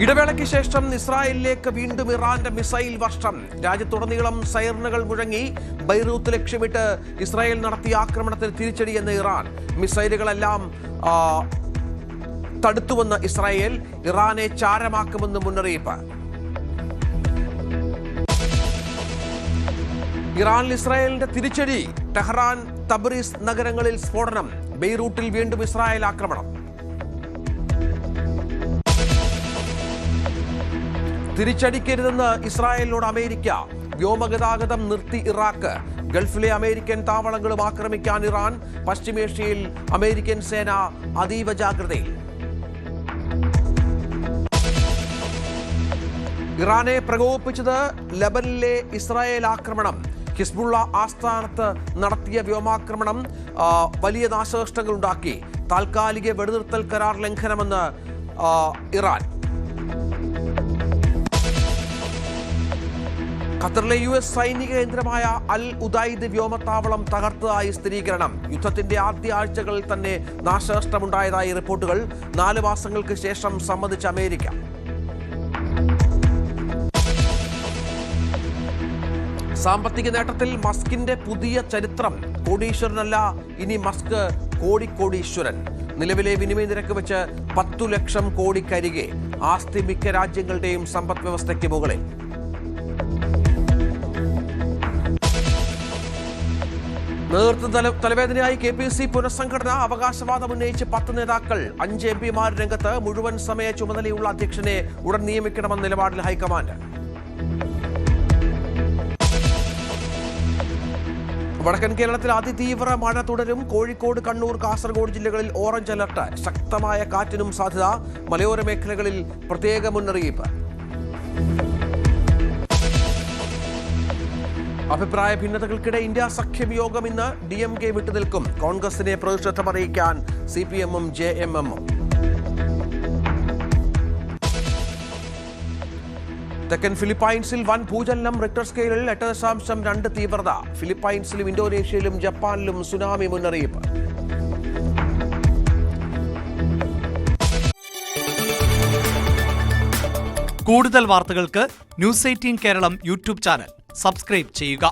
ഇടവേളയ്ക്ക് ശേഷം ഇസ്രായേലിലേക്ക് വീണ്ടും ഇറാന്റെ മിസൈൽ വർഷം. രാജ്യത്തുടനീളം സൈറനുകൾ മുഴങ്ങി. ബൈറൂത്ത് ലക്ഷ്യമിട്ട് ഇസ്രായേൽ നടത്തിയ ആക്രമണത്തിൽ തിരിച്ചടിയെന്ന് ഇറാൻ. മിസൈലുകളെല്ലാം തടുത്തുവെന്ന് ഇസ്രായേൽ. ഇറാനെ ചാരമാക്കുമെന്ന് മുന്നറിയിപ്പ്. ഇറാനിൽ ഇസ്രായേലിന്റെ തിരിച്ചടി. ടെഹ്റാൻ, തബ്രീസ് നഗരങ്ങളിൽ സ്ഫോടനം. ബെയ്റൂട്ടിൽ വീണ്ടും ഇസ്രായേൽ ആക്രമണം. തിരിച്ചടിക്കരുതെന്ന് ഇസ്രായേലിനോട് അമേരിക്ക. വ്യോമഗതാഗതം നിർത്തി ഇറാഖ്. ഗൾഫിലെ അമേരിക്കൻ താവളങ്ങളും ആക്രമിക്കാൻ ഇറാൻ. പശ്ചിമേഷ്യയിൽ അമേരിക്കൻ സേന അതീവ ജാഗ്രതയിൽ. ഇറാനെ പ്രകോപിപ്പിച്ചത് ലബനിലെ ഇസ്രായേൽ ആക്രമണം. ഹിസ്ബുള്ള ആസ്ഥാനത്ത് നടത്തിയ വ്യോമാക്രമണം വലിയ നാശനഷ്ടങ്ങൾ ഉണ്ടാക്കി. താൽക്കാലിക വെടിനിർത്തൽ കരാർ ലംഘനമെന്ന് ഇറാൻ. ഖത്തറിലെ US സൈനിക കേന്ദ്രമായ അൽ ഉദൈദ് വ്യോമത്താവളം തകർത്തതായി സ്ഥിരീകരണം. യുദ്ധത്തിന്റെ ആദ്യ ആഴ്ചകളിൽ തന്നെ നാശനഷ്ടമുണ്ടായതായി റിപ്പോർട്ടുകൾ. 4 മാസങ്ങൾക്ക് ശേഷം സമ്മതിച്ച അമേരിക്ക. സാമ്പത്തിക നേട്ടത്തിൽ മസ്കിന്റെ പുതിയ ചരിത്രം. കോടീശ്വരനല്ല, ഇനി മസ്ക് കോടീശ്വരൻ. നിലവിലെ വിനിമയ നിരക്ക് വെച്ച് 10 ലക്ഷം കോടിക്കരികെ. ആസ്തി മിക്ക രാജ്യങ്ങളുടെയും സമ്പദ് വ്യവസ്ഥയ്ക്ക് മുകളിൽ. നേതൃത്വ തലവേദനയായി KPC പുനഃസംഘടന. അവകാശവാദം ഉന്നയിച്ച് 10 നേതാക്കൾ. 5 MP രംഗത്ത്. മുഴുവൻ സമയ ചുമതലയുള്ള അധ്യക്ഷനെ ഉടൻ നിയമിക്കണമെന്ന നിലപാടിൽ ഹൈക്കമാൻഡ്. വടക്കൻ കേരളത്തിൽ അതിതീവ്ര മഴ തുടരും. കോഴിക്കോട്, കണ്ണൂർ, കാസർഗോഡ് ജില്ലകളിൽ ഓറഞ്ച് അലർട്ട്. ശക്തമായ കാറ്റിനും സാധ്യത. മലയോര മേഖലകളിൽ പ്രത്യേക മുന്നറിയിപ്പ്. അഭിപ്രായ ഭിന്നതകൾക്കിടെ ഇന്ത്യ സഖ്യം യോഗം ഇന്ന്. DMK വിട്ടുനിൽക്കും. കോൺഗ്രസിനെ പ്രതിഷേധം അറിയിക്കാൻ CPM-ഉം JMM-ഉം. തെക്കൻ ഫിലിപ്പൈൻസിൽ വൻ ഭൂചലനം. റിക്ടർ സ്കെയിലിൽ 8.2 തീവ്രത. ഫിലിപ്പൈൻസിലും ഇന്തോനേഷ്യയിലും ജപ്പാനിലും സുനാമി മുന്നറിയിപ്പ്. കൂടുതൽ വാർത്തകൾക്ക് News 18 Keralam YouTube channel subscribe ചെയ്യുക.